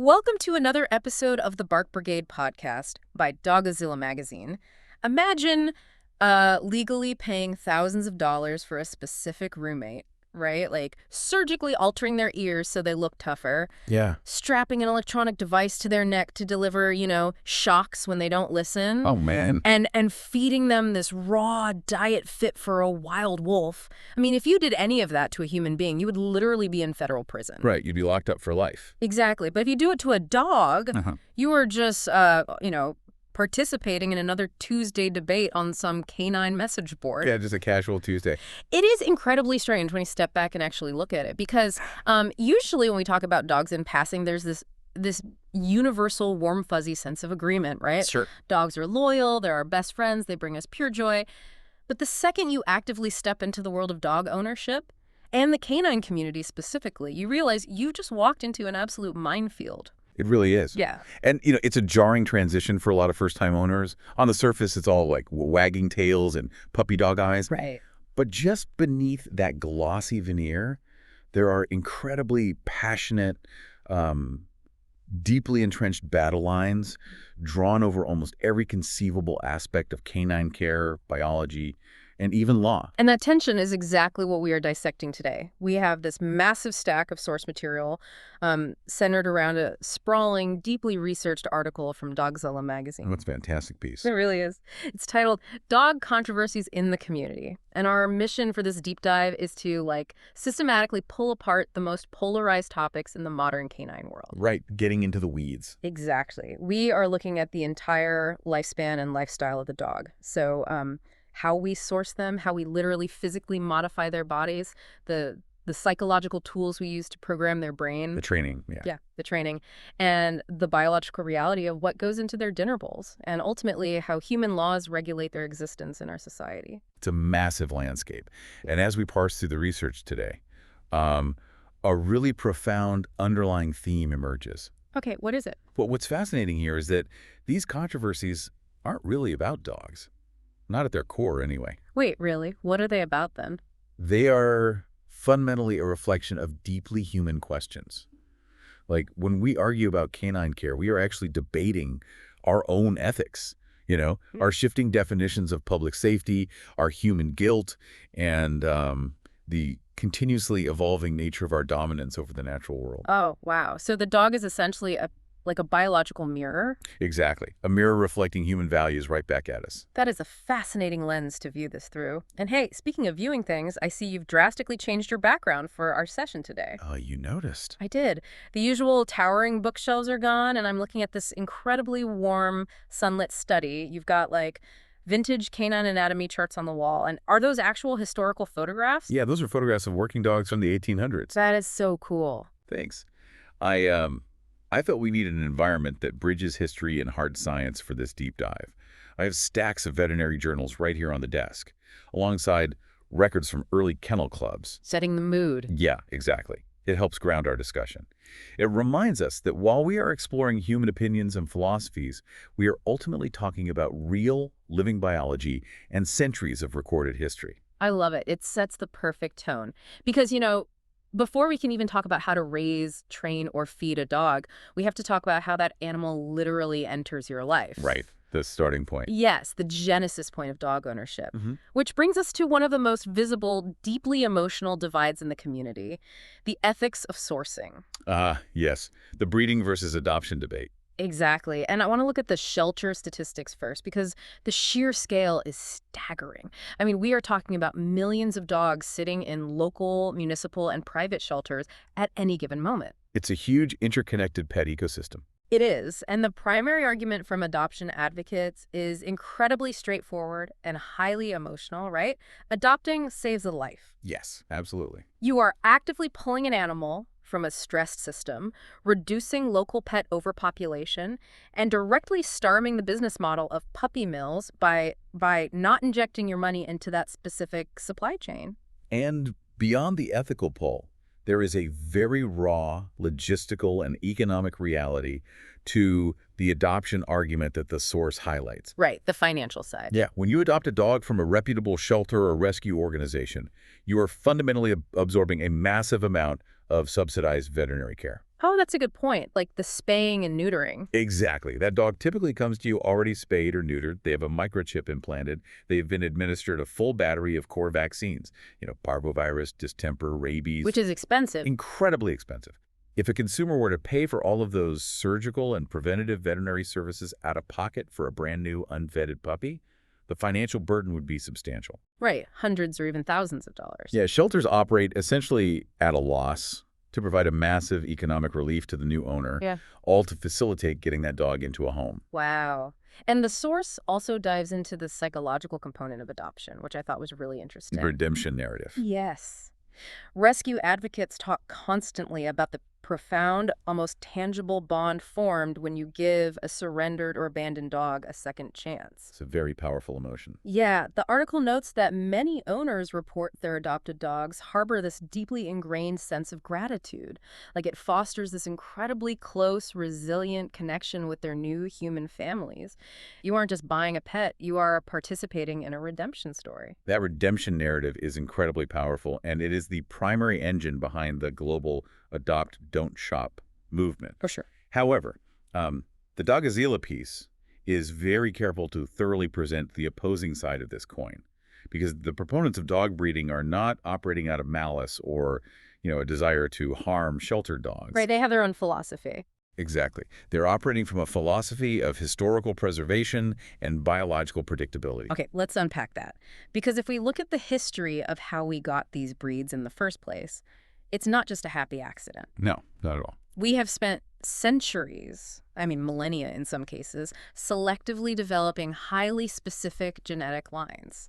Welcome to another episode of the Bark Brigade podcast by Doggozila Magazine. Imagine legally paying thousands of dollars for a specific roommate, right? Like surgically altering their ears so they look tougher. Yeah. Strapping an electronic device to their neck to deliver, shocks when they don't listen. Oh, man. And feeding them this raw diet fit for a wild wolf. I mean, if you did any of that to a human being, you would literally be in federal prison. Right. You'd be locked up for life. Exactly. But if you do it to a dog, you are just, participating in another Tuesday debate on some canine message board. Yeah, just a casual Tuesday. It is incredibly strange when you step back and actually look at it because usually when we talk about dogs in passing, there's this universal warm, fuzzy sense of agreement, right? Sure. Dogs are loyal. They're our best friends. They bring us pure joy. But the second you actively step into the world of dog ownership, and the canine community specifically, you realize you just walked into an absolute minefield. It really is. Yeah. And, it's a jarring transition for a lot of first-time owners. On the surface, it's all like wagging tails and puppy dog eyes. Right. But just beneath that glossy veneer, there are incredibly passionate, deeply entrenched battle lines drawn over almost every conceivable aspect of canine care, biology, and even law. And that tension is exactly what we are dissecting today. We have this massive stack of source material centered around a sprawling, deeply researched article from Doggozila Magazine. Oh, it's a fantastic piece. It really is. It's titled Dog Controversies in the Community. And our mission for this deep dive is to, systematically pull apart the most polarized topics in the modern canine world. Right, getting into the weeds. Exactly. We are looking at the entire lifespan and lifestyle of the dog. So, how we source them, how we literally physically modify their bodies, the psychological tools we use to program their brain. The training, yeah. Yeah, the training. And the biological reality of what goes into their dinner bowls. And ultimately, how human laws regulate their existence in our society. It's a massive landscape. And as we parse through the research today, a really profound underlying theme emerges. Okay, what is it? Well, what's fascinating here is that these controversies aren't really about dogs. Not at their core, anyway. Wait, really? What are they about, then? They are fundamentally a reflection of deeply human questions. Like, when we argue about canine care, we are actually debating our own ethics, our shifting definitions of public safety, our human guilt, and the continuously evolving nature of our dominance over the natural world. Oh, wow. So the dog is essentially a biological mirror? Exactly. A mirror reflecting human values right back at us. That is a fascinating lens to view this through. And hey, speaking of viewing things, I see you've drastically changed your background for our session today. Oh, you noticed. I did. The usual towering bookshelves are gone, and I'm looking at this incredibly warm, sunlit study. You've got, vintage canine anatomy charts on the wall. And are those actual historical photographs? Yeah, those are photographs of working dogs from the 1800s. That is so cool. Thanks. I felt we needed an environment that bridges history and hard science for this deep dive. I have stacks of veterinary journals right here on the desk, alongside records from early kennel clubs. Setting the mood. Yeah, exactly. It helps ground our discussion. It reminds us that while we are exploring human opinions and philosophies, we are ultimately talking about real, living biology and centuries of recorded history. I love it. It sets the perfect tone. Because, before we can even talk about how to raise, train, or feed a dog, we have to talk about how that animal literally enters your life. Right. The starting point. Yes, the genesis point of dog ownership. Which brings us to one of the most visible, deeply emotional divides in the community, the ethics of sourcing. Yes. The breeding versus adoption debate. Exactly. And I want to look at the shelter statistics first because the sheer scale is staggering. I mean, we are talking about millions of dogs sitting in local, municipal, and private shelters at any given moment. It's a huge interconnected pet ecosystem. It is. And the primary argument from adoption advocates is incredibly straightforward and highly emotional, right? Adopting saves a life. Yes, absolutely. You are actively pulling an animal from a stressed system, reducing local pet overpopulation, and directly starving the business model of puppy mills by not injecting your money into that specific supply chain. And beyond the ethical pull, there is a very raw logistical and economic reality to the adoption argument that the source highlights. Right, the financial side. Yeah, when you adopt a dog from a reputable shelter or rescue organization, you are fundamentally absorbing a massive amount of subsidized veterinary care. Oh, that's a good point. Like the spaying and neutering. Exactly. That dog typically comes to you already spayed or neutered. They have a microchip implanted. They've been administered a full battery of core vaccines, parvovirus, distemper, Which rabies. is expensive. Incredibly expensive. If a consumer were to pay for all of those surgical and preventative veterinary services out of pocket for a brand new, unvetted puppy, the financial burden would be substantial. Right. Hundreds or even thousands of dollars. Yeah, shelters operate essentially at a loss to provide a massive economic relief to the new owner, Yeah. all to facilitate getting that dog into a home. Wow. And the source also dives into the psychological component of adoption, which I thought was really interesting. Redemption narrative. Yes. Rescue advocates talk constantly about the profound, almost tangible bond formed when you give a surrendered or abandoned dog a second chance. It's a very powerful emotion. Yeah, the article notes that many owners report their adopted dogs harbor this deeply ingrained sense of gratitude. Like it fosters this incredibly close, resilient connection with their new human families. You aren't just buying a pet, you are participating in a redemption story. That redemption narrative is incredibly powerful, and it is the primary engine behind the global adopt, don't shop movement. For sure. However, the Doggozila piece is very careful to thoroughly present the opposing side of this coin, because the proponents of dog breeding are not operating out of malice or, a desire to harm sheltered dogs. Right, they have their own philosophy. Exactly. They're operating from a philosophy of historical preservation and biological predictability. Okay, let's unpack that. Because if we look at the history of how we got these breeds in the first place, it's not just a happy accident. No, not at all. We have spent centuries, I mean millennia in some cases, selectively developing highly specific genetic lines.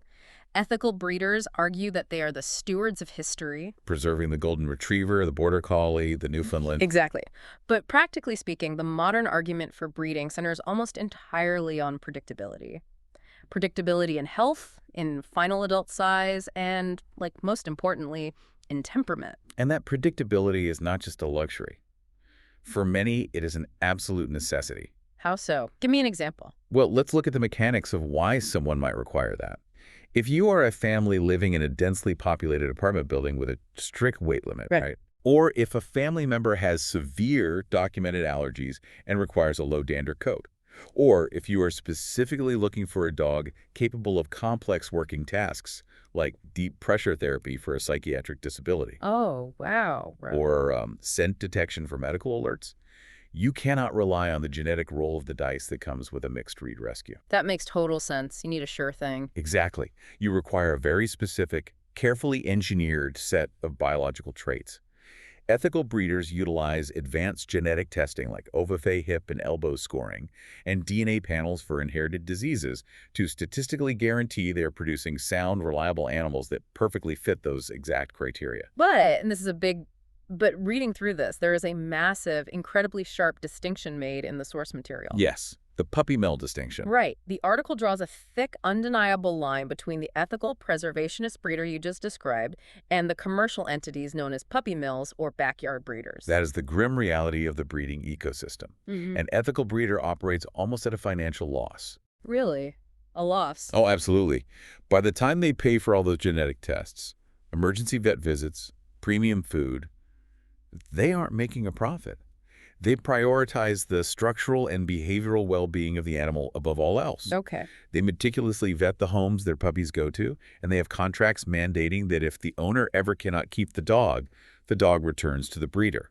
Ethical breeders argue that they are the stewards of history. Preserving the golden retriever, the border collie, the Newfoundland. Exactly. But practically speaking, the modern argument for breeding centers almost entirely on predictability. Predictability in health, in final adult size, and, like most importantly, in temperament. And that predictability is not just a luxury. For many, it is an absolute necessity. How so? Give me an example. Well, let's look at the mechanics of why someone might require that. If you are a family living in a densely populated apartment building with a strict weight limit, right? Or if a family member has severe documented allergies and requires a low dander coat. Or if you are specifically looking for a dog capable of complex working tasks, like deep pressure therapy for a psychiatric disability. Oh, wow. Or scent detection for medical alerts. You cannot rely on the genetic roll of the dice that comes with a mixed breed rescue. That makes total sense. You need a sure thing. Exactly. You require a very specific, carefully engineered set of biological traits. Ethical breeders utilize advanced genetic testing like OVFA hip and elbow scoring and DNA panels for inherited diseases to statistically guarantee they're producing sound, reliable animals that perfectly fit those exact criteria. And this is a big But reading through this, there is a massive, incredibly sharp distinction made in the source material. Yes, the puppy mill distinction. Right. The article draws a thick, undeniable line between the ethical preservationist breeder you just described and the commercial entities known as puppy mills or backyard breeders. That is the grim reality of the breeding ecosystem. An ethical breeder operates almost at a financial loss. Really? A loss? Oh, absolutely. By the time they pay for all those genetic tests, emergency vet visits, premium food, they aren't making a profit. They prioritize the structural and behavioral well-being of the animal above all else. Okay. They meticulously vet the homes their puppies go to, and they have contracts mandating that if the owner ever cannot keep the dog returns to the breeder.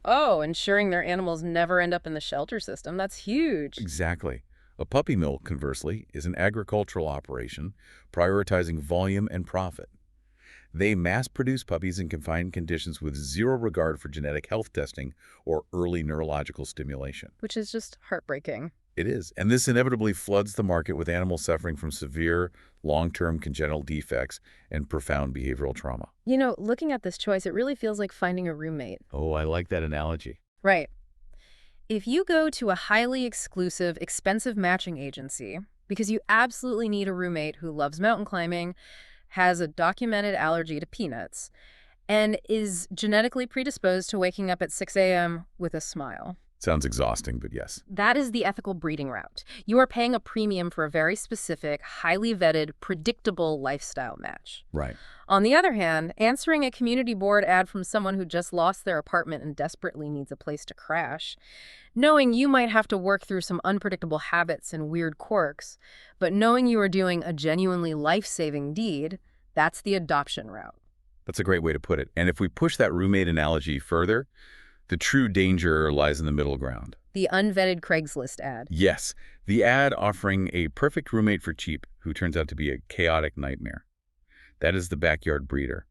Oh, ensuring their animals never end up in the shelter system. That's huge. Exactly. A puppy mill, conversely, is an agricultural operation prioritizing volume and profit. They mass-produce puppies in confined conditions with zero regard for genetic health testing or early neurological stimulation. Which is just heartbreaking. It is. And this inevitably floods the market with animals suffering from severe, long-term congenital defects and profound behavioral trauma. You know, looking at this choice, it really feels like finding a roommate. Oh, I like that analogy. Right. If you go to a highly exclusive, expensive matching agency because you absolutely need a roommate who loves mountain climbing, has a documented allergy to peanuts, and is genetically predisposed to waking up at 6 a.m. with a smile. Sounds exhausting, but yes. That is the ethical breeding route. You are paying a premium for a very specific, highly vetted, predictable lifestyle match. Right. On the other hand, answering a community board ad from someone who just lost their apartment and desperately needs a place to crash, knowing you might have to work through some unpredictable habits and weird quirks, but knowing you are doing a genuinely life-saving deed, that's the adoption route. That's a great way to put it. And if we push that roommate analogy further, the true danger lies in the middle ground. The unvetted Craigslist ad. Yes, the ad offering a perfect roommate for cheap who turns out to be a chaotic nightmare. That is the backyard breeder.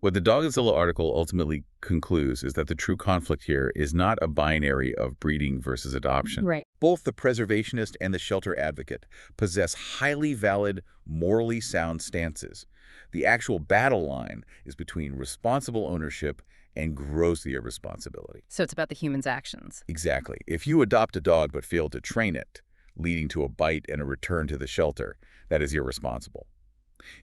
What the Doggozilla article ultimately concludes is that the true conflict here is not a binary of breeding versus adoption. Right. Both the preservationist and the shelter advocate possess highly valid, morally sound stances. The actual battle line is between responsible ownership and gross irresponsibility. So it's about the human's actions. Exactly. If you adopt a dog but fail to train it, leading to a bite and a return to the shelter, that is irresponsible.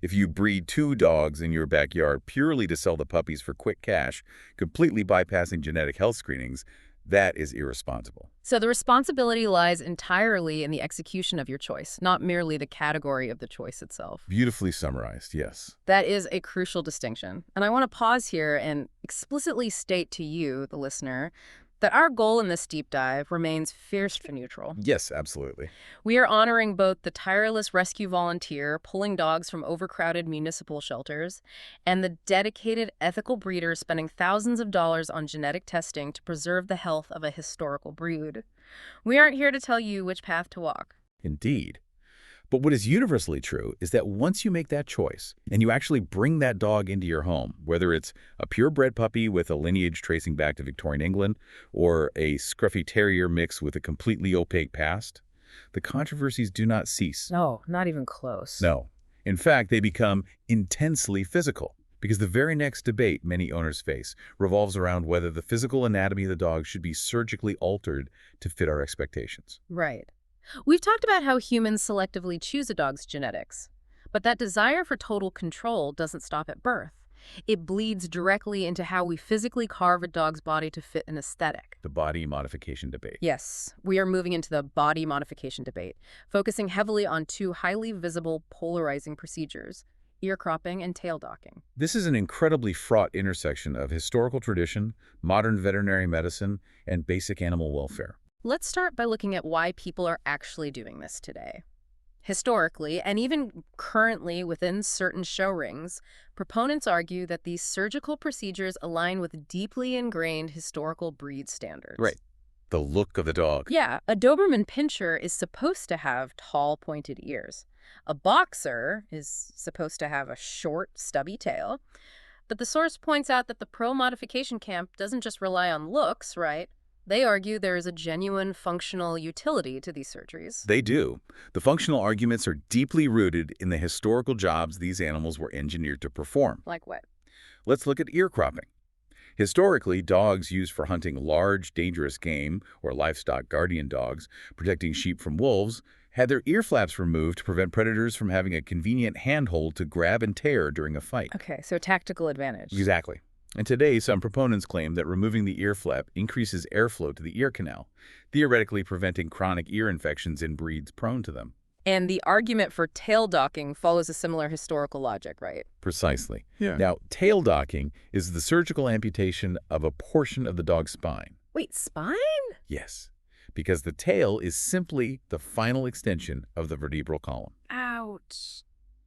If you breed 2 dogs in your backyard purely to sell the puppies for quick cash, completely bypassing genetic health screenings, that is irresponsible. So the responsibility lies entirely in the execution of your choice, not merely the category of the choice itself. Beautifully summarized, yes. That is a crucial distinction. And I want to pause here and explicitly state to you, the listener, that our goal in this deep dive remains fiercely neutral. Yes, absolutely. We are honoring both the tireless rescue volunteer pulling dogs from overcrowded municipal shelters and the dedicated ethical breeder spending thousands of dollars on genetic testing to preserve the health of a historical brood. We aren't here to tell you which path to walk. Indeed. But what is universally true is that once you make that choice and you actually bring that dog into your home, whether it's a purebred puppy with a lineage tracing back to Victorian England or a scruffy terrier mix with a completely opaque past, the controversies do not cease. No, not even close. No. In fact, they become intensely physical because the very next debate many owners face revolves around whether the physical anatomy of the dog should be surgically altered to fit our expectations. Right. We've talked about how humans selectively choose a dog's genetics, but that desire for total control doesn't stop at birth. It bleeds directly into how we physically carve a dog's body to fit an aesthetic. The body modification debate. Yes, we are moving into the body modification debate, focusing heavily on 2 highly visible, polarizing procedures: ear cropping and tail docking. This is an incredibly fraught intersection of historical tradition, modern veterinary medicine, and basic animal welfare. Let's start by looking at why people are actually doing this today. Historically, and even currently within certain show rings, proponents argue that these surgical procedures align with deeply ingrained historical breed standards. Right. The look of the dog. Yeah, a Doberman Pinscher is supposed to have tall, pointed ears. A boxer is supposed to have a short, stubby tail. But the source points out that the pro-modification camp doesn't just rely on looks, right? They argue there is a genuine functional utility to these surgeries. They do. The functional arguments are deeply rooted in the historical jobs these animals were engineered to perform. Like what? Let's look at ear cropping. Historically, dogs used for hunting large, dangerous game, or livestock guardian dogs, protecting sheep from wolves, had their ear flaps removed to prevent predators from having a convenient handhold to grab and tear during a fight. Okay, so tactical advantage. Exactly. And today, some proponents claim that removing the ear flap increases airflow to the ear canal, theoretically preventing chronic ear infections in breeds prone to them. And the argument for tail docking follows a similar historical logic, right? Precisely. Yeah. Now, tail docking is the surgical amputation of a portion of the dog's spine. Wait, spine? Yes, because the tail is simply the final extension of the vertebral column. Ouch.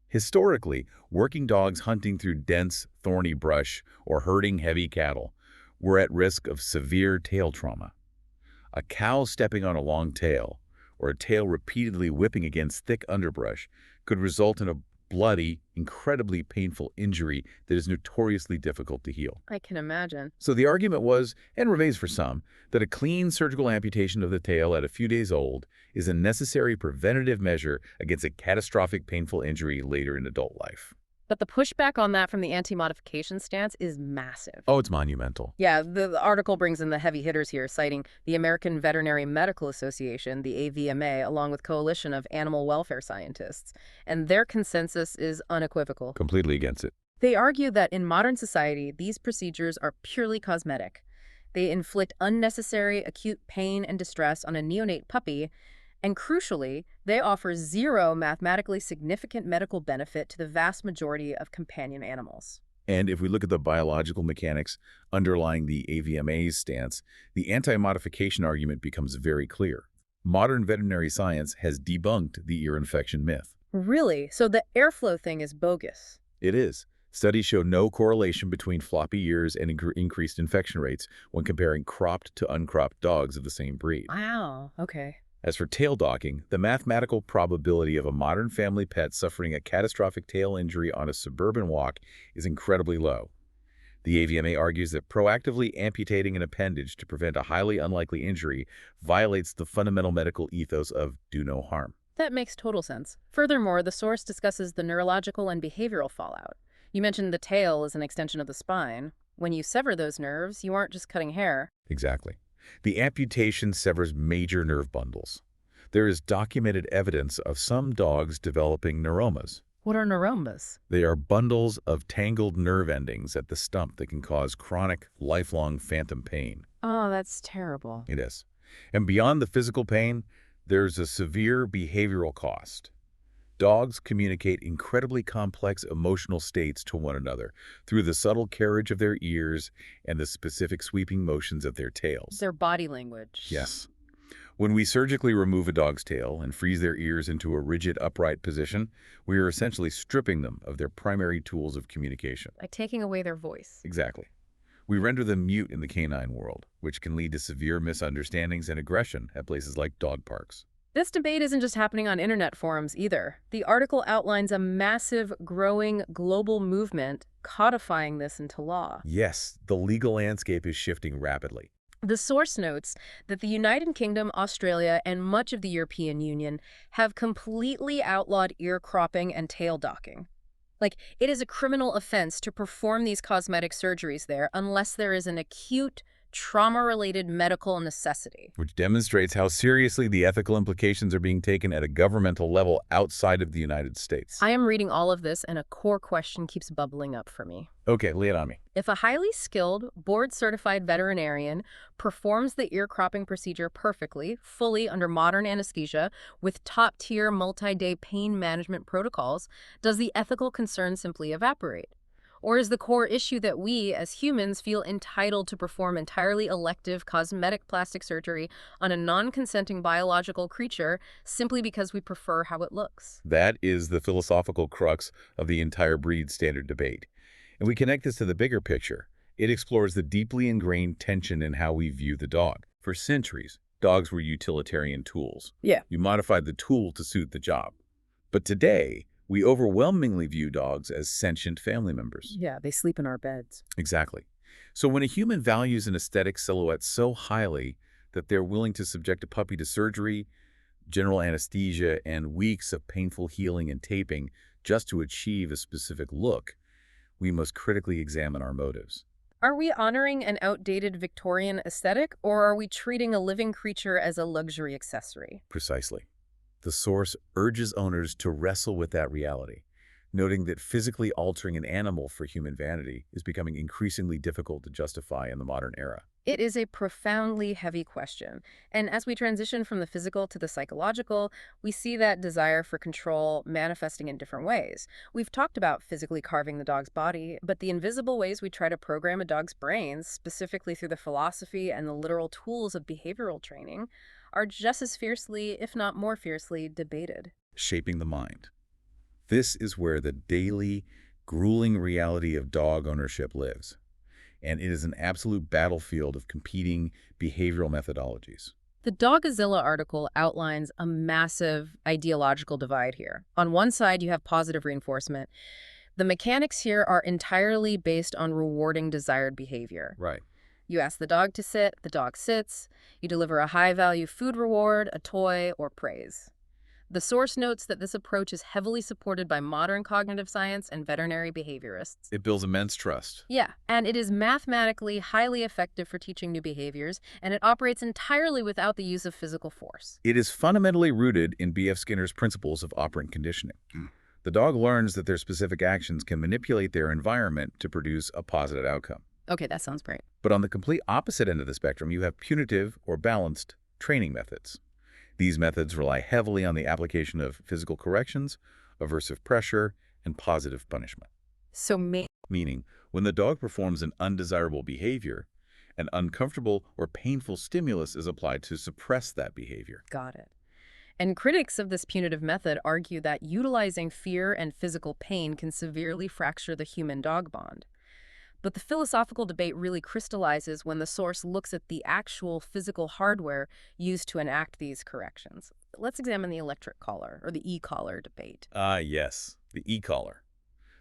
Historically, working dogs hunting through dense, thorny brush or herding heavy cattle were at risk of severe tail trauma. A cow stepping on a long tail, or a tail repeatedly whipping against thick underbrush, could result in a bloody, incredibly painful injury that is notoriously difficult to heal. I can imagine. So the argument was, and remains for some, that a clean surgical amputation of the tail at a few days old is a necessary preventative measure against a catastrophic painful injury later in adult life. But the pushback on that from the anti-modification stance is massive. Oh, it's monumental. Yeah, the article brings in the heavy hitters here, citing the American Veterinary Medical Association, the AVMA, along with coalition of animal welfare scientists. And their consensus is unequivocal. Completely against it. They argue that in modern society, these procedures are purely cosmetic. They inflict unnecessary acute pain and distress on a neonate puppy, and crucially, they offer zero mathematically significant medical benefit to the vast majority of companion animals. And if we look at the biological mechanics underlying the AVMA's stance, the anti-modification argument becomes very clear. Modern veterinary science has debunked the ear infection myth. Really? So the airflow thing is bogus? It is. Studies show no correlation between floppy ears and increased infection rates when comparing cropped to uncropped dogs of the same breed. Wow, okay. As for tail docking, the mathematical probability of a modern family pet suffering a catastrophic tail injury on a suburban walk is incredibly low. The AVMA argues that proactively amputating an appendage to prevent a highly unlikely injury violates the fundamental medical ethos of do no harm. That makes total sense. Furthermore, the source discusses the neurological and behavioral fallout. You mentioned the tail is an extension of the spine. When you sever those nerves, you aren't just cutting hair. Exactly. The amputation severs major nerve bundles. There is documented evidence of some dogs developing neuromas. What are neuromas? They are bundles of tangled nerve endings at the stump that can cause chronic, lifelong phantom pain. Oh, that's terrible. It is. And beyond the physical pain, there's a severe behavioral cost. Dogs communicate incredibly complex emotional states to one another through the subtle carriage of their ears and the specific sweeping motions of their tails. Their body language. Yes. When we surgically remove a dog's tail and freeze their ears into a rigid, upright position, we are essentially stripping them of their primary tools of communication. Like taking away their voice. Exactly. We render them mute in the canine world, which can lead to severe misunderstandings and aggression at places like dog parks. This debate isn't just happening on internet forums either. The article outlines a massive, growing global movement codifying this into law. Yes, the legal landscape is shifting rapidly. The source notes that the United Kingdom, Australia, and much of the European Union have completely outlawed ear cropping and tail docking. Like, it is a criminal offense to perform these cosmetic surgeries there unless there is an acute, trauma-related medical necessity. Which demonstrates how seriously the ethical implications are being taken at a governmental level outside of the United States. I am reading all of this, and a core question keeps bubbling up for me. Okay, lay it on me. If a highly skilled, board-certified veterinarian performs the ear cropping procedure perfectly, fully under modern anesthesia, with top-tier multi-day pain management protocols, does the ethical concern simply evaporate? Or is the core issue that we, as humans, feel entitled to perform entirely elective cosmetic plastic surgery on a non-consenting biological creature simply because we prefer how it looks? That is the philosophical crux of the entire breed standard debate. And we connect this to the bigger picture. It explores the deeply ingrained tension in how we view the dog. For centuries, dogs were utilitarian tools. Yeah. You modified the tool to suit the job. But today, we overwhelmingly view dogs as sentient family members. Yeah, they sleep in our beds. Exactly. So when a human values an aesthetic silhouette so highly that they're willing to subject a puppy to surgery, general anesthesia, and weeks of painful healing and taping just to achieve a specific look, we must critically examine our motives. Are we honoring an outdated Victorian aesthetic, or are we treating a living creature as a luxury accessory? Precisely. The source urges owners to wrestle with that reality, noting that physically altering an animal for human vanity is becoming increasingly difficult to justify in the modern era. It is a profoundly heavy question, and as we transition from the physical to the psychological, we see that desire for control manifesting in different ways. We've talked about physically carving the dog's body, but the invisible ways we try to program a dog's brains, specifically through the philosophy and the literal tools of behavioral training, are just as fiercely, if not more fiercely, debated. Shaping the mind. This is where the daily, grueling reality of dog ownership lives, and it is an absolute battlefield of competing behavioral methodologies. The Doggozila article outlines a massive ideological divide here. On one side, you have positive reinforcement. The mechanics here are entirely based on rewarding desired behavior. Right. You ask the dog to sit, the dog sits. You deliver a high-value food reward, a toy, or praise. The source notes that this approach is heavily supported by modern cognitive science and veterinary behaviorists. It builds immense trust. Yeah, and it is mathematically highly effective for teaching new behaviors, and it operates entirely without the use of physical force. It is fundamentally rooted in B.F. Skinner's principles of operant conditioning. The dog learns that their specific actions can manipulate their environment to produce a positive outcome. Okay, that sounds great. But on the complete opposite end of the spectrum, you have punitive or balanced training methods. These methods rely heavily on the application of physical corrections, aversive pressure, and positive punishment. So Meaning, when the dog performs an undesirable behavior, an uncomfortable or painful stimulus is applied to suppress that behavior. got it. And critics of this punitive method argue that utilizing fear and physical pain can severely fracture the human-dog bond. But the philosophical debate really crystallizes when the source looks at the actual physical hardware used to enact these corrections. Let's examine the electric collar, or the e-collar debate. Ah, yes, the e-collar.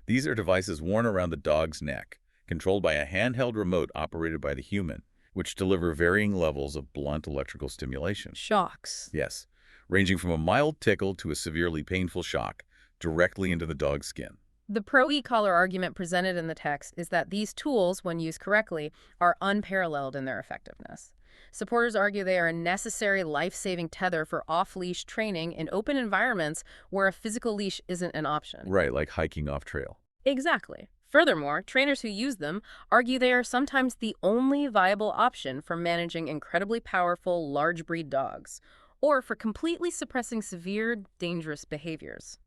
These are devices worn around the dog's neck, controlled by a handheld remote operated by the human, which deliver varying levels of blunt electrical stimulation. Shocks. Yes, ranging from a mild tickle to a severely painful shock, directly into the dog's skin. The pro-e-collar argument presented in the text is that these tools, when used correctly, are unparalleled in their effectiveness. Supporters argue they are a necessary life-saving tether for off-leash training in open environments where a physical leash isn't an option. Right, like hiking off trail. Exactly. Furthermore, trainers who use them argue they are sometimes the only viable option for managing incredibly powerful, large-breed dogs, or for completely suppressing severe, dangerous behaviors,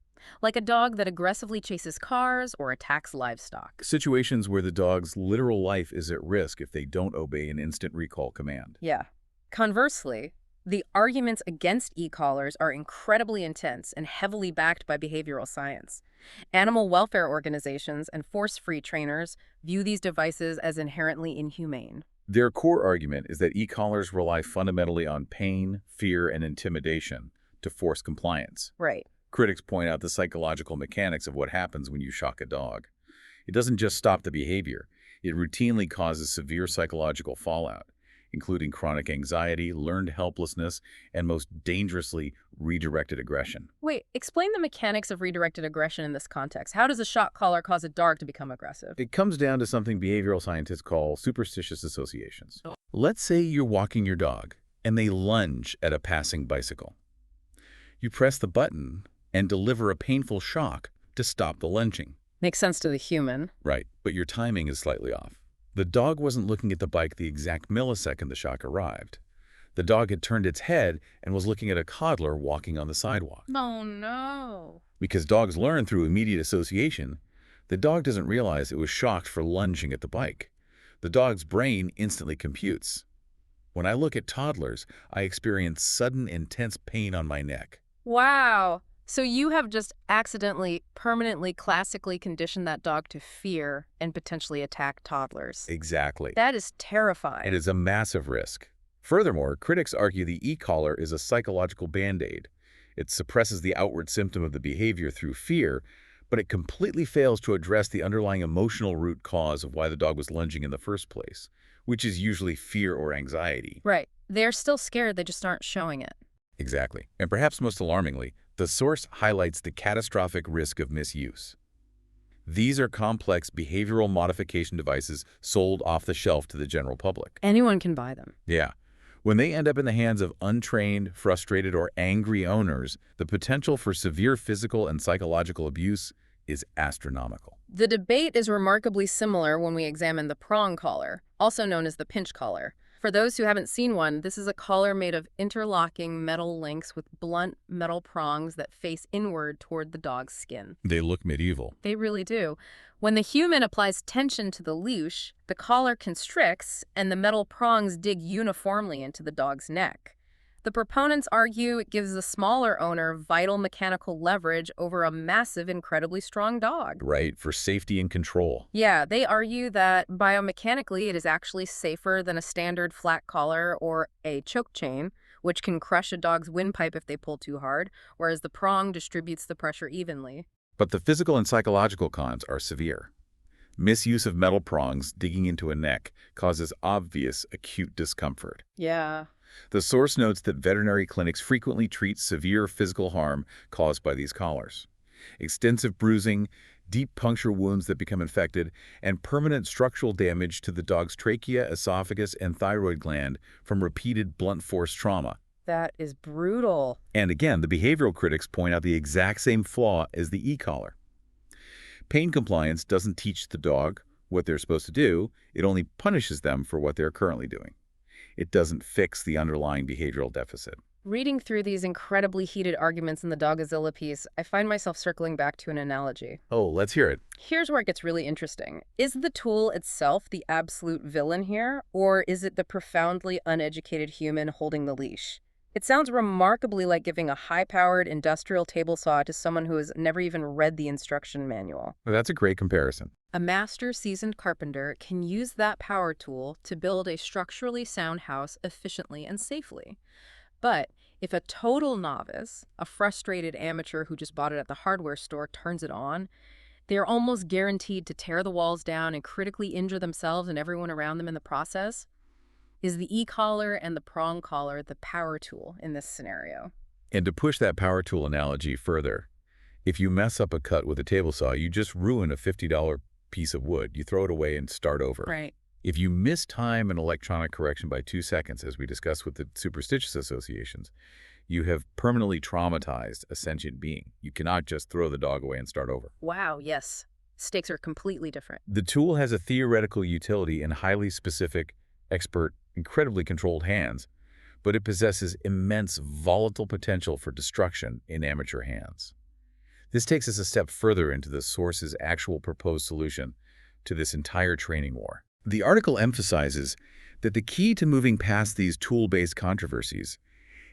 like a dog that aggressively chases cars or attacks livestock. Situations where the dog's literal life is at risk if they don't obey an instant recall command. Yeah. Conversely, the arguments against e-collars are incredibly intense and heavily backed by behavioral science. Animal welfare organizations and force-free trainers view these devices as inherently inhumane. Their core argument is that e-collars rely fundamentally on pain, fear, and intimidation to force compliance. Right. Critics point out the psychological mechanics of what happens when you shock a dog. It doesn't just stop the behavior. It routinely causes severe psychological fallout, including chronic anxiety, learned helplessness, and most dangerously, redirected aggression. Wait, explain the mechanics of redirected aggression in this context. How does a shock collar cause a dog to become aggressive? It comes down to something behavioral scientists call superstitious associations. Let's say you're walking your dog, and they lunge at a passing bicycle. You press the button and deliver a painful shock to stop the lunging. Makes sense to the human. Right, but your timing is slightly off. The dog wasn't looking at the bike the exact millisecond the shock arrived. The dog had turned its head and was looking at a toddler walking on the sidewalk. Oh, no. Because dogs learn through immediate association, the dog doesn't realize it was shocked for lunging at the bike. The dog's brain instantly computes. When I look at toddlers, I experience sudden, intense pain on my neck. Wow. So you have just accidentally, permanently, classically conditioned that dog to fear and potentially attack toddlers. Exactly. That is terrifying. It is a massive risk. Furthermore, critics argue the e-collar is a psychological band-aid. It suppresses the outward symptom of the behavior through fear, but it completely fails to address the underlying emotional root cause of why the dog was lunging in the first place, which is usually fear or anxiety. Right. They're still scared, they just aren't showing it. Exactly. And perhaps most alarmingly, the source highlights the catastrophic risk of misuse. These are complex behavioral modification devices sold off the shelf to the general public. Anyone can buy them. Yeah. When they end up in the hands of untrained, frustrated, or angry owners, the potential for severe physical and psychological abuse is astronomical. The debate is remarkably similar when we examine the prong collar, also known as the pinch collar. For those who haven't seen one, this is a collar made of interlocking metal links with blunt metal prongs that face inward toward the dog's skin. They look medieval. They really do. When the human applies tension to the leash, the collar constricts and the metal prongs dig uniformly into the dog's neck. The proponents argue it gives the smaller owner vital mechanical leverage over a massive, incredibly strong dog. Right, for safety and control. Yeah, they argue that biomechanically it is actually safer than a standard flat collar or a choke chain, which can crush a dog's windpipe if they pull too hard, whereas the prong distributes the pressure evenly. But the physical and psychological cons are severe. Misuse of metal prongs digging into a neck causes obvious acute discomfort. Yeah. The source notes that veterinary clinics frequently treat severe physical harm caused by these collars. Extensive bruising, deep puncture wounds that become infected, and permanent structural damage to the dog's trachea, esophagus, and thyroid gland from repeated blunt force trauma. That is brutal. And again, the behavioral critics point out the exact same flaw as the e-collar. Pain compliance doesn't teach the dog what they're supposed to do. It only punishes them for what they're currently doing. It doesn't fix the underlying behavioral deficit. Reading through these incredibly heated arguments in the Doggozilla piece, I find myself circling back to an analogy. Oh, let's hear it. Here's where it gets really interesting. Is the tool itself the absolute villain here, or is it the profoundly uneducated human holding the leash? It sounds remarkably like giving a high-powered industrial table saw to someone who has never even read the instruction manual. Well, that's a great comparison. A master seasoned carpenter can use that power tool to build a structurally sound house efficiently and safely. But if a total novice, a frustrated amateur who just bought it at the hardware store, turns it on, they're almost guaranteed to tear the walls down and critically injure themselves and everyone around them in the process. Is the e-collar and the prong collar the power tool in this scenario? And to push that power tool analogy further, if you mess up a cut with a table saw, you just ruin a $50 piece of wood. You throw it away and start over. Right. If you mistime an electronic correction by 2 seconds, as we discussed with the superstitious associations, you have permanently traumatized a sentient being. You cannot just throw the dog away and start over. Wow, yes. Stakes are completely different. The tool has a theoretical utility in highly specific, expert, incredibly controlled hands, but it possesses immense volatile potential for destruction in amateur hands. This takes us a step further into the source's actual proposed solution to this entire training war. The article emphasizes that the key to moving past these tool-based controversies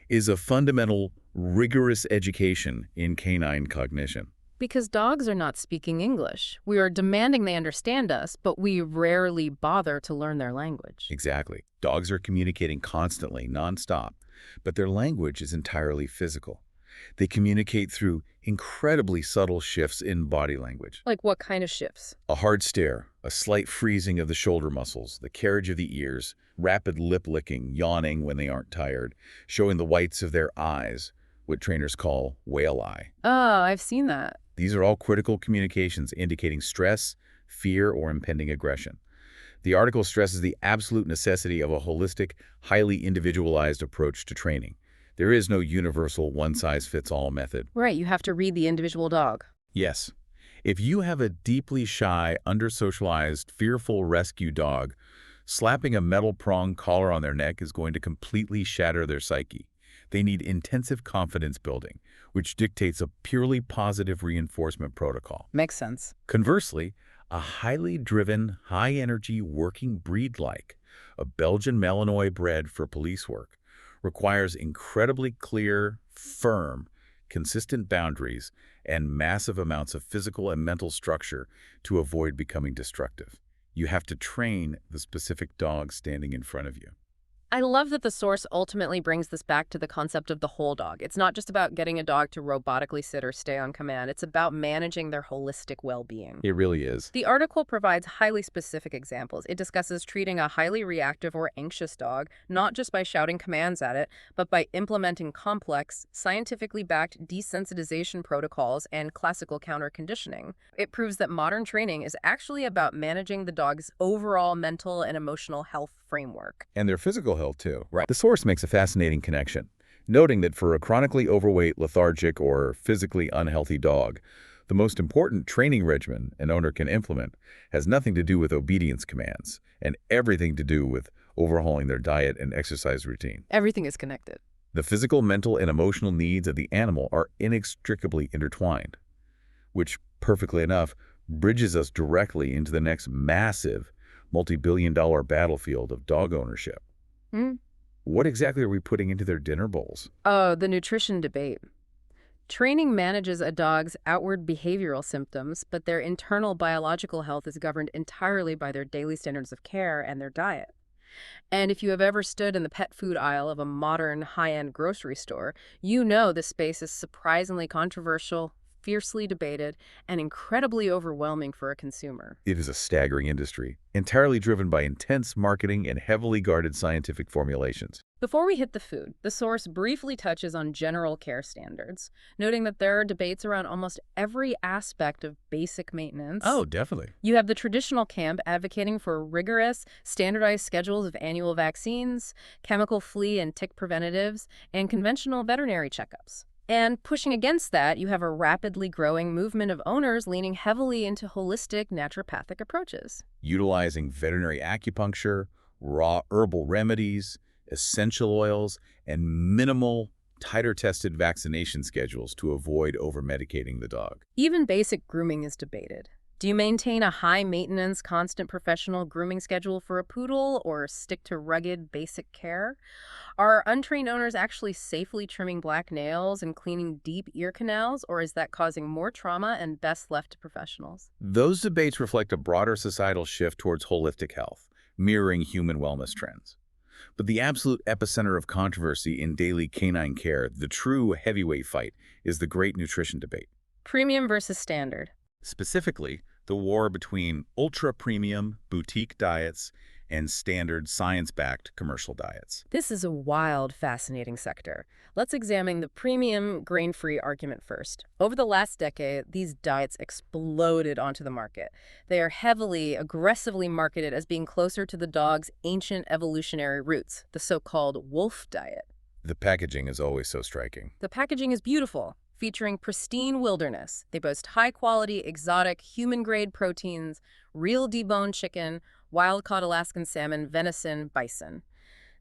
is a fundamental, rigorous education in canine cognition. Because dogs are not speaking English. We are demanding they understand us, but we rarely bother to learn their language. Exactly. Dogs are communicating constantly, nonstop, but their language is entirely physical. They communicate through incredibly subtle shifts in body language. Like what kind of shifts? A hard stare, a slight freezing of the shoulder muscles, the carriage of the ears, rapid lip licking, yawning when they aren't tired, showing the whites of their eyes, what trainers call whale eye. Oh, I've seen that. These are all critical communications indicating stress, fear, or impending aggression. The article stresses the absolute necessity of a holistic, highly individualized approach to training. There is no universal one-size-fits-all method. Right, you have to read the individual dog. Yes. If you have a deeply shy, under-socialized, fearful rescue dog, slapping a metal prong collar on their neck is going to completely shatter their psyche. They need intensive confidence building, which dictates a purely positive reinforcement protocol. Makes sense. Conversely, a highly driven, high-energy working breed like a Belgian Malinois bred for police work requires incredibly clear, firm, consistent boundaries and massive amounts of physical and mental structure to avoid becoming destructive. You have to train the specific dog standing in front of you. I love that the source ultimately brings this back to the concept of the whole dog. It's not just about getting a dog to robotically sit or stay on command. It's about managing their holistic well-being. It really is. The article provides highly specific examples. It discusses treating a highly reactive or anxious dog, not just by shouting commands at it, but by implementing complex, scientifically backed desensitization protocols and classical counter-conditioning. It proves that modern training is actually about managing the dog's overall mental and emotional health framework. And their physical health, too. Right. The source makes a fascinating connection, noting that for a chronically overweight, lethargic, or physically unhealthy dog, the most important training regimen an owner can implement has nothing to do with obedience commands and everything to do with overhauling their diet and exercise routine. Everything is connected. The physical, mental, and emotional needs of the animal are inextricably intertwined, which, perfectly enough, bridges us directly into the next massive, multi-billion-dollar battlefield of dog ownership. What exactly are we putting into their dinner bowls? Oh, the nutrition debate. Training manages a dog's outward behavioral symptoms, but their internal biological health is governed entirely by their daily standards of care and their diet. And if you have ever stood in the pet food aisle of a modern, high-end grocery store, you know this space is surprisingly controversial, fiercely debated, and incredibly overwhelming for a consumer. It is a staggering industry, entirely driven by intense marketing and heavily guarded scientific formulations. Before we hit the food, the source briefly touches on general care standards, noting that there are debates around almost every aspect of basic maintenance. Oh, definitely. You have the traditional camp advocating for rigorous, standardized schedules of annual vaccines, chemical flea and tick preventatives, and conventional veterinary checkups. And pushing against that, you have a rapidly growing movement of owners leaning heavily into holistic naturopathic approaches. Utilizing veterinary acupuncture, raw herbal remedies, essential oils, and minimal, tighter-tested vaccination schedules to avoid over-medicating the dog. Even basic grooming is debated. Do you maintain a high-maintenance, constant professional grooming schedule for a poodle or stick to rugged, basic care? Are untrained owners actually safely trimming black nails and cleaning deep ear canals, or is that causing more trauma and best left to professionals? Those debates reflect a broader societal shift towards holistic health, mirroring human wellness trends. But the absolute epicenter of controversy in daily canine care, the true heavyweight fight, is the great nutrition debate. Premium versus standard. Specifically, the war between ultra-premium boutique diets and standard science-backed commercial diets. This is a wild, fascinating sector. Let's examine the premium grain-free argument first. Over the last decade, these diets exploded onto the market. They are heavily, aggressively marketed as being closer to the dog's ancient evolutionary roots, the so-called wolf diet. The packaging is always so striking. The packaging is beautiful, featuring pristine wilderness. They boast high-quality, exotic, human-grade proteins, real deboned chicken, wild-caught Alaskan salmon, venison, bison.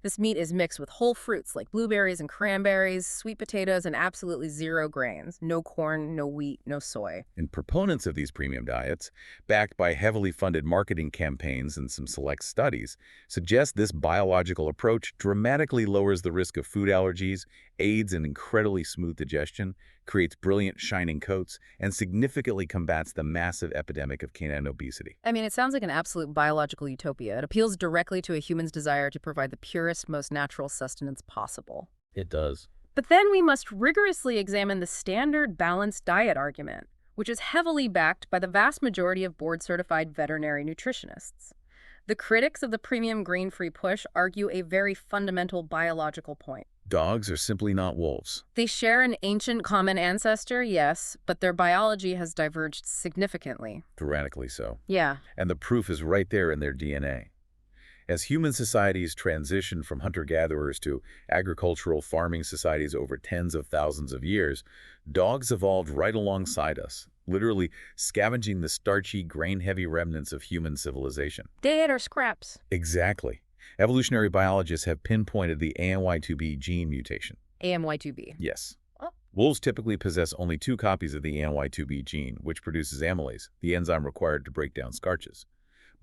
This meat is mixed with whole fruits like blueberries and cranberries, sweet potatoes, and absolutely zero grains. No corn, no wheat, no soy. And proponents of these premium diets, backed by heavily funded marketing campaigns and some select studies, suggest this biological approach dramatically lowers the risk of food allergies, aids in incredibly smooth digestion, creates brilliant shining coats, and significantly combats the massive epidemic of canine obesity. I mean, it sounds like an absolute biological utopia. It appeals directly to a human's desire to provide the purest, most natural sustenance possible. It does. But then we must rigorously examine the standard balanced diet argument, which is heavily backed by the vast majority of board-certified veterinary nutritionists. The critics of the premium grain-free push argue a very fundamental biological point. Dogs are simply not wolves. They share an ancient common ancestor, yes, but their biology has diverged significantly. Dramatically so. Yeah. And the proof is right there in their DNA. As human societies transition from hunter-gatherers to agricultural farming societies over tens of thousands of years, dogs evolved right alongside us, literally scavenging the starchy, grain-heavy remnants of human civilization. They ate our scraps. Exactly. Evolutionary biologists have pinpointed the ANY2B gene mutation. AMY2B. Yes. Oh. Wolves typically possess only 2 copies of the ANY2B gene, which produces amylase, the enzyme required to break down starches.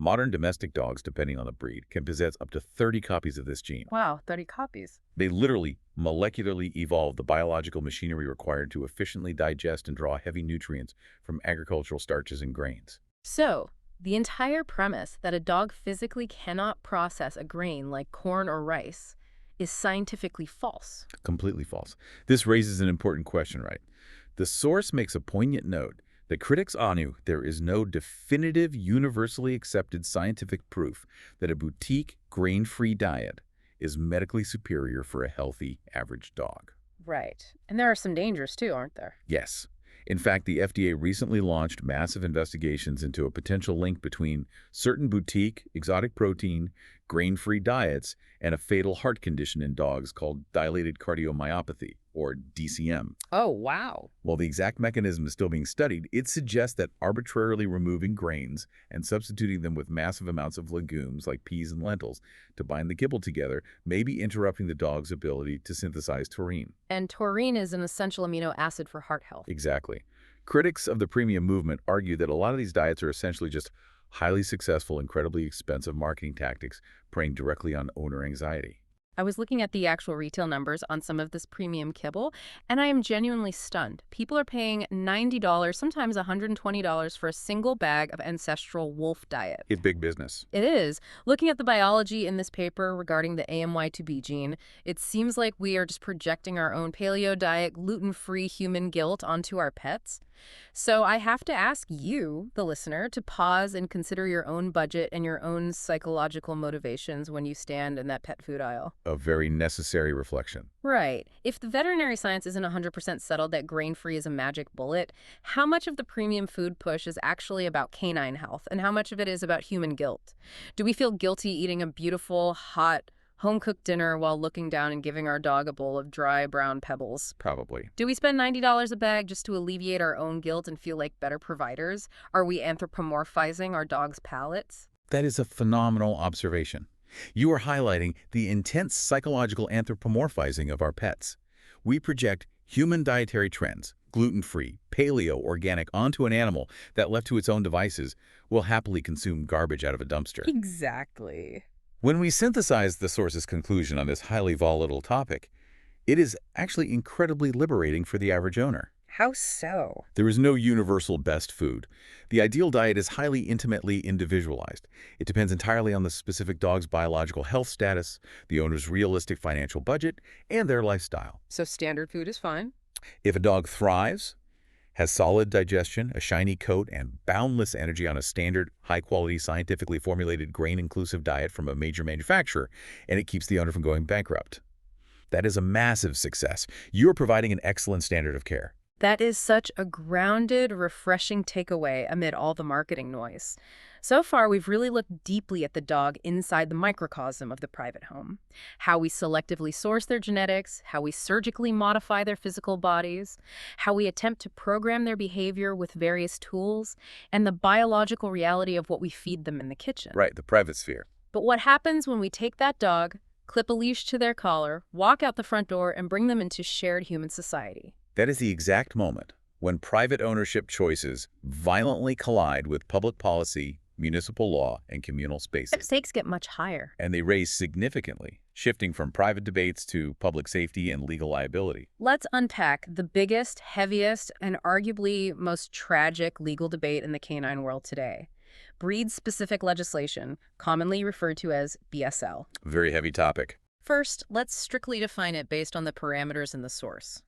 Modern domestic dogs, depending on the breed, can possess up to 30 copies of this gene. Wow, 30 copies. They literally, molecularly evolve the biological machinery required to efficiently digest and draw heavy nutrients from agricultural starches and grains. So, the entire premise that a dog physically cannot process a grain like corn or rice is scientifically false. Completely false. This raises an important question, right? The source makes a poignant note that critics argue there is no definitive, universally accepted scientific proof that a boutique, grain-free diet is medically superior for a healthy, average dog. Right. And there are some dangers too, aren't there? Yes. In fact, the FDA recently launched massive investigations into a potential link between certain boutique, exotic protein, grain-free diets and a fatal heart condition in dogs called dilated cardiomyopathy, or DCM. Oh, wow. While the exact mechanism is still being studied, it suggests that arbitrarily removing grains and substituting them with massive amounts of legumes like peas and lentils to bind the kibble together may be interrupting the dog's ability to synthesize taurine. And taurine is an essential amino acid for heart health. Exactly. Critics of the premium movement argue that a lot of these diets are essentially just highly successful, incredibly expensive marketing tactics preying directly on owner anxiety. I was looking at the actual retail numbers on some of this premium kibble, and I am genuinely stunned. People are paying $90, sometimes $120 for a single bag of ancestral wolf diet. It's big business. It is. Looking at the biology in this paper regarding the AMY2B gene, it seems like we are just projecting our own paleo diet, gluten-free human guilt onto our pets. So I have to ask you, the listener, to pause and consider your own budget and your own psychological motivations when you stand in that pet food aisle. A very necessary reflection. Right. If the veterinary science isn't 100% settled that grain-free is a magic bullet, how much of the premium food push is actually about canine health, and how much of it is about human guilt? Do we feel guilty eating a beautiful, hot, home-cooked dinner while looking down and giving our dog a bowl of dry brown pebbles. Probably. Do we spend $90 a bag just to alleviate our own guilt and feel like better providers? Are we anthropomorphizing our dog's palates? That is a phenomenal observation. You are highlighting the intense psychological anthropomorphizing of our pets. We project human dietary trends, gluten-free, paleo, organic, onto an animal that, left to its own devices, will happily consume garbage out of a dumpster. Exactly. When we synthesize the source's conclusion on this highly volatile topic, it is actually incredibly liberating for the average owner. How so? There is no universal best food. The ideal diet is highly intimately individualized. It depends entirely on the specific dog's biological health status, the owner's realistic financial budget, and their lifestyle. So standard food is fine? If a dog thrives, has solid digestion, a shiny coat, and boundless energy on a standard, high-quality, scientifically formulated grain-inclusive diet from a major manufacturer, and it keeps the owner from going bankrupt, that is a massive success. You're providing an excellent standard of care. That is such a grounded, refreshing takeaway amid all the marketing noise. So far, we've really looked deeply at the dog inside the microcosm of the private home. How we selectively source their genetics, how we surgically modify their physical bodies, how we attempt to program their behavior with various tools, and the biological reality of what we feed them in the kitchen. Right, the private sphere. But what happens when we take that dog, clip a leash to their collar, walk out the front door, and bring them into shared human society? That is the exact moment when private ownership choices violently collide with public policy, municipal law, and communal The spaces. stakes get much higher. And they raise significantly, shifting from private debates to public safety and legal liability. Let's unpack the biggest, heaviest, and arguably most tragic legal debate in the canine world today. Breed-specific legislation, commonly referred to as BSL. Very heavy topic. First, let's strictly define it based on the parameters in the source.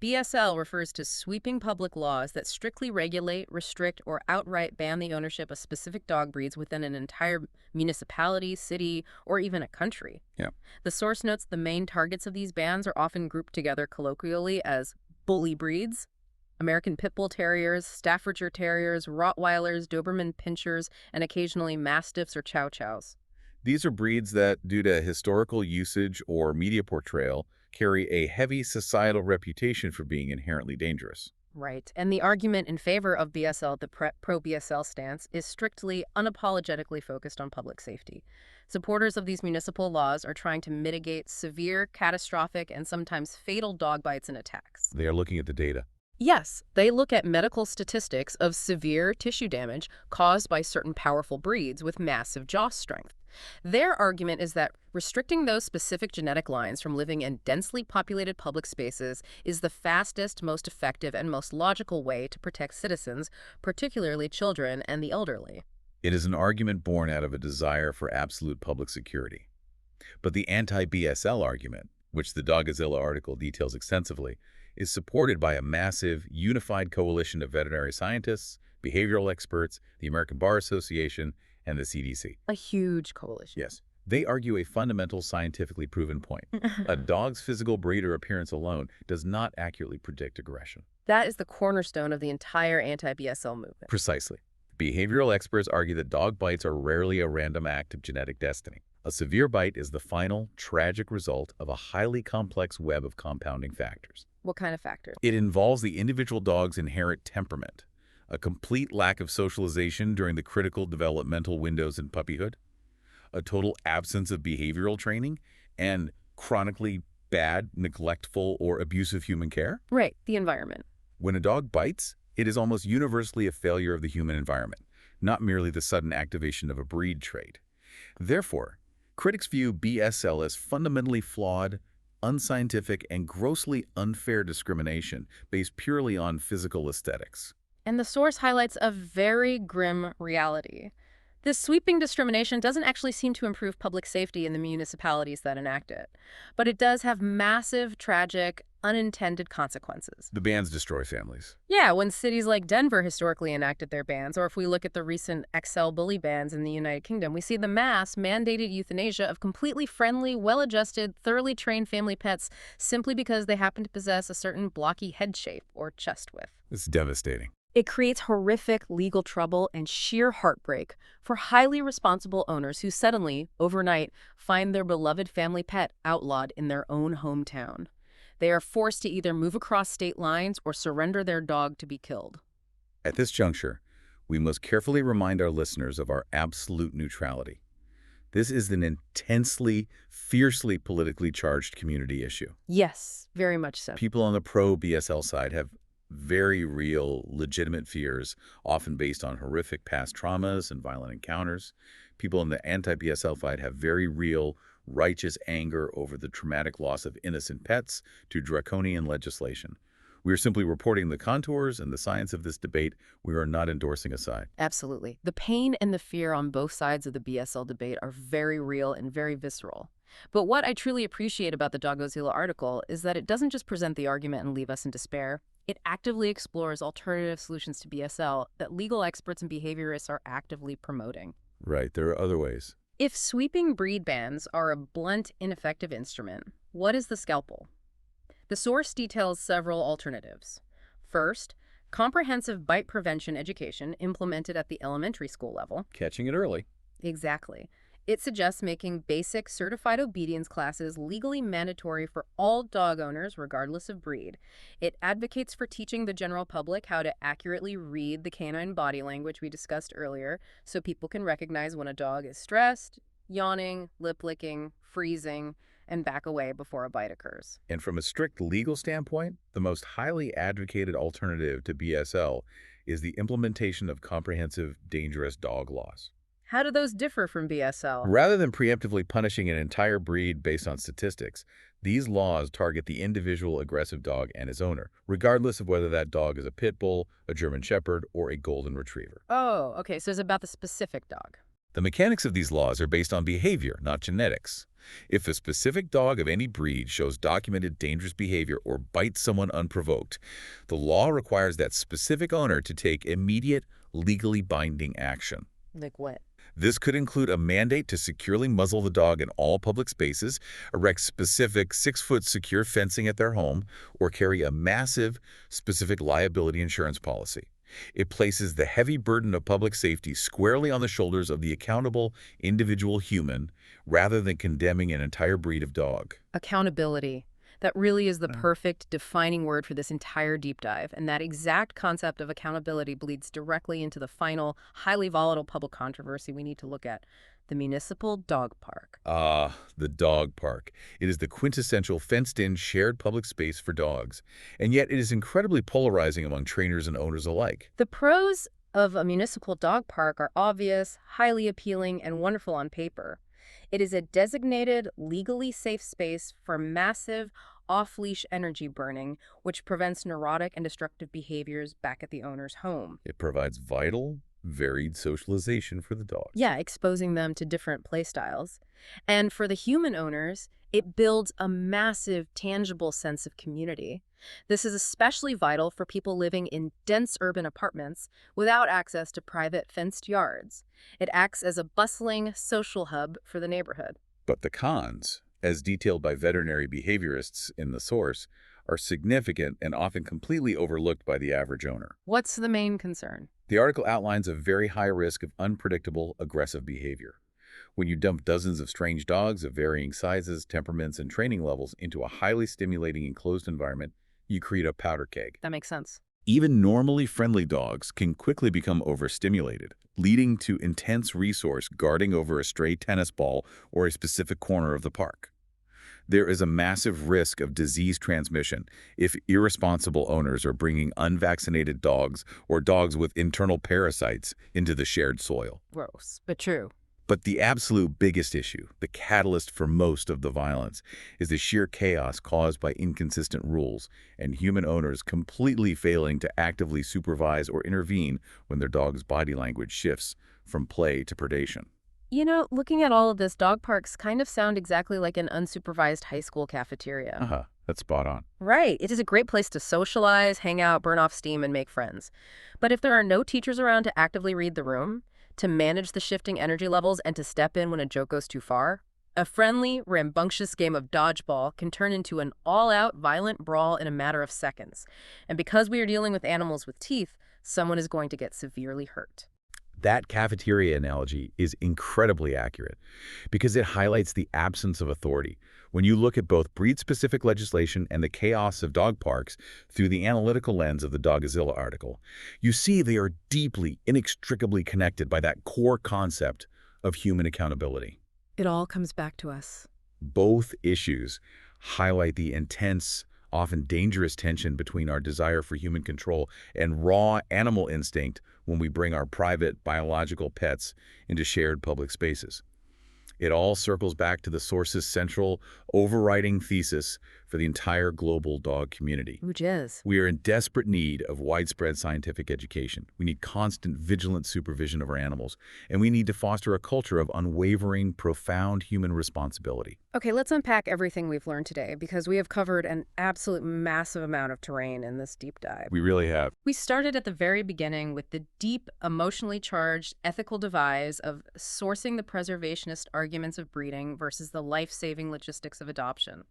BSL refers to sweeping public laws that strictly regulate, restrict, or outright ban the ownership of specific dog breeds within an entire municipality, city, or even a country. Yeah. The source notes the main targets of these bans are often grouped together colloquially as bully breeds, American Pit Bull Terriers, Staffordshire Terriers, Rottweilers, Doberman Pinschers, and occasionally Mastiffs or Chow Chows. These are breeds that, due to historical usage or media portrayal, carry a heavy societal reputation for being inherently dangerous. Right. And the argument in favor of BSL, the pro-BSL stance, is strictly, unapologetically focused on public safety. Supporters of these municipal laws are trying to mitigate severe, catastrophic, and sometimes fatal dog bites and attacks. They are looking at the data. Yes, they look at medical statistics of severe tissue damage caused by certain powerful breeds with massive jaw strength. Their argument is that restricting those specific genetic lines from living in densely populated public spaces is the fastest, most effective, and most logical way to protect citizens, particularly children and the elderly. It is an argument born out of a desire for absolute public security. But the anti-BSL argument, which the Doggozila article details extensively, is supported by a massive, unified coalition of veterinary scientists, behavioral experts, the American Bar Association, and the CDC. A huge coalition. Yes. They argue a fundamental scientifically proven point. A dog's physical breed or appearance alone does not accurately predict aggression. That is the cornerstone of the entire anti-BSL movement. Precisely. Behavioral experts argue that dog bites are rarely a random act of genetic destiny. A severe bite is the final, tragic result of a highly complex web of compounding factors. What kind of factors? It involves the individual dog's inherent temperament, a complete lack of socialization during the critical developmental windows in puppyhood, a total absence of behavioral training, and chronically bad, neglectful, or abusive human care. Right, the environment. When a dog bites, it is almost universally a failure of the human environment, not merely the sudden activation of a breed trait. Therefore, critics view BSL as fundamentally flawed, unscientific, and grossly unfair discrimination based purely on physical aesthetics. And the source highlights a very grim reality. This sweeping discrimination doesn't actually seem to improve public safety in the municipalities that enact it, but it does have massive, tragic, unintended consequences. The bans destroy families. Yeah, when cities like Denver historically enacted their bans, or if we look at the recent XL bully bans in the United Kingdom, we see the mass mandated euthanasia of completely friendly, well-adjusted, thoroughly trained family pets simply because they happen to possess a certain blocky head shape or chest width. It's devastating. It creates horrific legal trouble and sheer heartbreak for highly responsible owners who suddenly, overnight, find their beloved family pet outlawed in their own hometown. They are forced to either move across state lines or surrender their dog to be killed. At this juncture, we must carefully remind our listeners of our absolute neutrality. This is an intensely, fiercely politically charged community issue. Yes, very much so. People on the pro-BSL side have very real, legitimate fears, often based on horrific past traumas and violent encounters. People on the anti-BSL side have very real, righteous anger over the traumatic loss of innocent pets to draconian legislation. We are simply reporting the contours and the science of this debate. We are not endorsing a side. Absolutely. The pain and the fear on both sides of the BSL debate are very real and very visceral. But what I truly appreciate about the Doggozila article is that it doesn't just present the argument and leave us in despair. It actively explores alternative solutions to BSL that legal experts and behaviorists are actively promoting. Right, there are other ways. If sweeping breed bans are a blunt, ineffective instrument, what is the scalpel? The source details several alternatives. First, comprehensive bite prevention education implemented at the elementary school level. Catching it early. Exactly. It suggests making basic certified obedience classes legally mandatory for all dog owners, regardless of breed. It advocates for teaching the general public how to accurately read the canine body language we discussed earlier, so people can recognize when a dog is stressed, yawning, lip-licking, freezing, and back away before a bite occurs. And from a strict legal standpoint, the most highly advocated alternative to BSL is the implementation of comprehensive dangerous dog laws. How do those differ from BSL? Rather than preemptively punishing an entire breed based on statistics, these laws target the individual aggressive dog and its owner, regardless of whether that dog is a pit bull, a German shepherd, or a golden retriever. Oh, okay, so it's about the specific dog. The mechanics of these laws are based on behavior, not genetics. If a specific dog of any breed shows documented dangerous behavior or bites someone unprovoked, the law requires that specific owner to take immediate, legally binding action. Like what? This could include a mandate to securely muzzle the dog in all public spaces, erect specific 6-foot secure fencing at their home, or carry a massive, specific liability insurance policy. It places the heavy burden of public safety squarely on the shoulders of the accountable individual human, rather than condemning an entire breed of dog. Accountability. That really is the perfect defining word for this entire deep dive, and that exact concept of accountability bleeds directly into the final, highly volatile public controversy we need to look at, the municipal dog park. The dog park. It is the quintessential fenced-in shared public space for dogs, and yet it is incredibly polarizing among trainers and owners alike. The pros of a municipal dog park are obvious, highly appealing, and wonderful on paper. It is a designated, legally safe space for massive, off-leash energy burning, which prevents neurotic and destructive behaviors back at the owner's home. It provides vital, varied socialization for the dogs. Yeah, exposing them to different play styles. And for the human owners, it builds a massive, tangible sense of community. This is especially vital for people living in dense urban apartments without access to private fenced yards. It acts as a bustling social hub for the neighborhood. But the cons, as detailed by veterinary behaviorists in the source, are significant and often completely overlooked by the average owner. What's the main concern? The article outlines a very high risk of unpredictable, aggressive behavior. When you dump dozens of strange dogs of varying sizes, temperaments, and training levels into a highly stimulating enclosed environment, you create a powder keg. That makes sense. Even normally friendly dogs can quickly become overstimulated, leading to intense resource guarding over a stray tennis ball or a specific corner of the park. There is a massive risk of disease transmission if irresponsible owners are bringing unvaccinated dogs or dogs with internal parasites into the shared soil. Gross, but true. But the absolute biggest issue, the catalyst for most of the violence, is the sheer chaos caused by inconsistent rules and human owners completely failing to actively supervise or intervene when their dog's body language shifts from play to predation. You know, looking at all of this, dog parks kind of sound exactly like an unsupervised high school cafeteria. That's spot on. Right. It is a great place to socialize, hang out, burn off steam, and make friends. But if there are no teachers around to actively read the room, to manage the shifting energy levels, and to step in when a joke goes too far, a friendly, rambunctious game of dodgeball can turn into an all-out, violent brawl in a matter of seconds. And because we are dealing with animals with teeth, someone is going to get severely hurt. That cafeteria analogy is incredibly accurate because it highlights the absence of authority. When you look at both breed-specific legislation and the chaos of dog parks through the analytical lens of the Doggozila article, you see they are deeply, inextricably connected by that core concept of human accountability. It all comes back to us. Both issues highlight the intense, often dangerous tension between our desire for human control and raw animal instinct when we bring our private, biological pets into shared public spaces. It all circles back to the source's central, overriding thesis for the entire global dog community. Which is? We are in desperate need of widespread scientific education. We need constant, vigilant supervision of our animals, and we need to foster a culture of unwavering, profound human responsibility. Okay, let's unpack everything we've learned today because we have covered an absolute massive amount of terrain in this deep dive. We really have. We started at the very beginning with the deep, emotionally charged ethical devise of sourcing the preservationist arguments of breeding versus the life-saving logistics of adoption.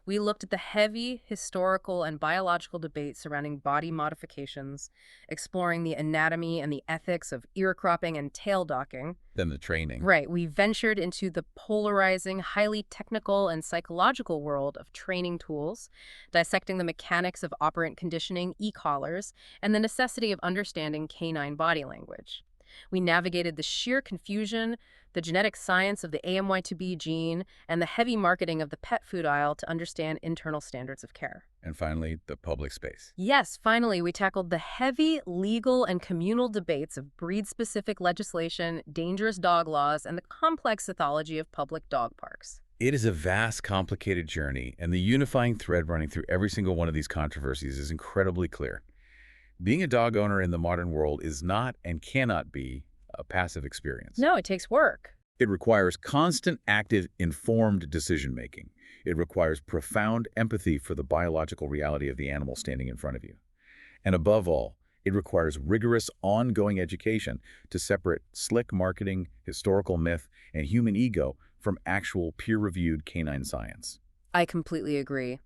We looked at the heavy historical and biological debate surrounding body modifications, exploring the anatomy and the ethics of ear cropping and tail docking. Then the training. Right, we ventured into the polarizing, highly technical and psychological world of training tools, dissecting the mechanics of operant conditioning, e-collars, and the necessity of understanding canine body language. We navigated the sheer confusion, the genetic science of the AMY2B gene, and the heavy marketing of the pet food aisle to understand internal standards of care. And finally, the public space. Yes, finally, we tackled the heavy legal and communal debates of breed-specific legislation, dangerous dog laws, and the complex ethology of public dog parks. It is a vast, complicated journey, and the unifying thread running through every single one of these controversies is incredibly clear. Being a dog owner in the modern world is not and cannot be a passive experience. No, it takes work. It requires constant, active, informed decision-making. It requires profound empathy for the biological reality of the animal standing in front of you. And above all, it requires rigorous, ongoing education to separate slick marketing, historical myth, and human ego from actual peer-reviewed canine science. I completely agree.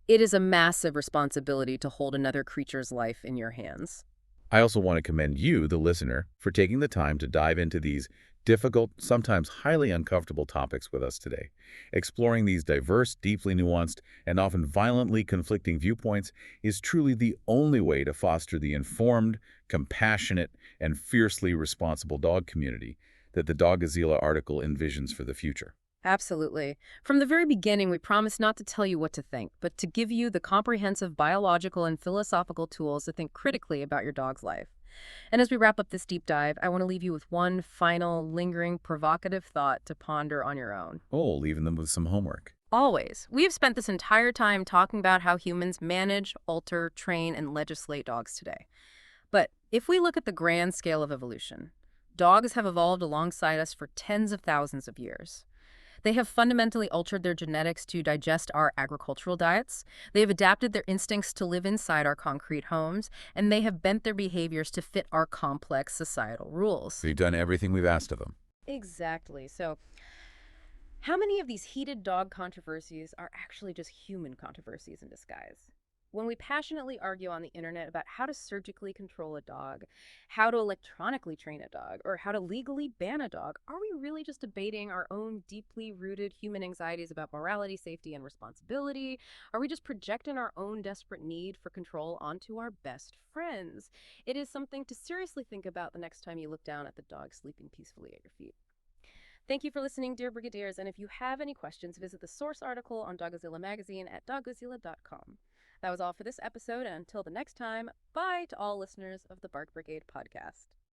It is a massive responsibility to hold another creature's life in your hands. I also want to commend you, the listener, for taking the time to dive into these difficult, sometimes highly uncomfortable topics with us today. Exploring these diverse, deeply nuanced, and often violently conflicting viewpoints is truly the only way to foster the informed, compassionate, and fiercely responsible dog community that the Doggozila article envisions for the future. Absolutely. From the very beginning, we promised not to tell you what to think, but to give you the comprehensive biological and philosophical tools to think critically about your dog's life. And as we wrap up this deep dive, I want to leave you with one final, lingering, provocative thought to ponder on your own. Oh, leaving them with some homework. Always. We have spent this entire time talking about how humans manage, alter, train, and legislate dogs today. But if we look at the grand scale of evolution, dogs have evolved alongside us for tens of thousands of years. They have fundamentally altered their genetics to digest our agricultural diets. They have adapted their instincts to live inside our concrete homes, and they have bent their behaviors to fit our complex societal rules. They've done everything we've asked of them. Exactly. So, how many of these heated dog controversies are actually just human controversies in disguise? When we passionately argue on the internet about how to surgically control a dog, how to electronically train a dog, or how to legally ban a dog, are we really just debating our own deeply rooted human anxieties about morality, safety, and responsibility? Are we just projecting our own desperate need for control onto our best friends? It is something to seriously think about the next time you look down at the dog sleeping peacefully at your feet. Thank you for listening, dear Brigadiers, and if you have any questions, visit the source article on Doggozila Magazine at doggozila.com. That was all for this episode, and until the next time, bye to all listeners of the Bark Brigade podcast.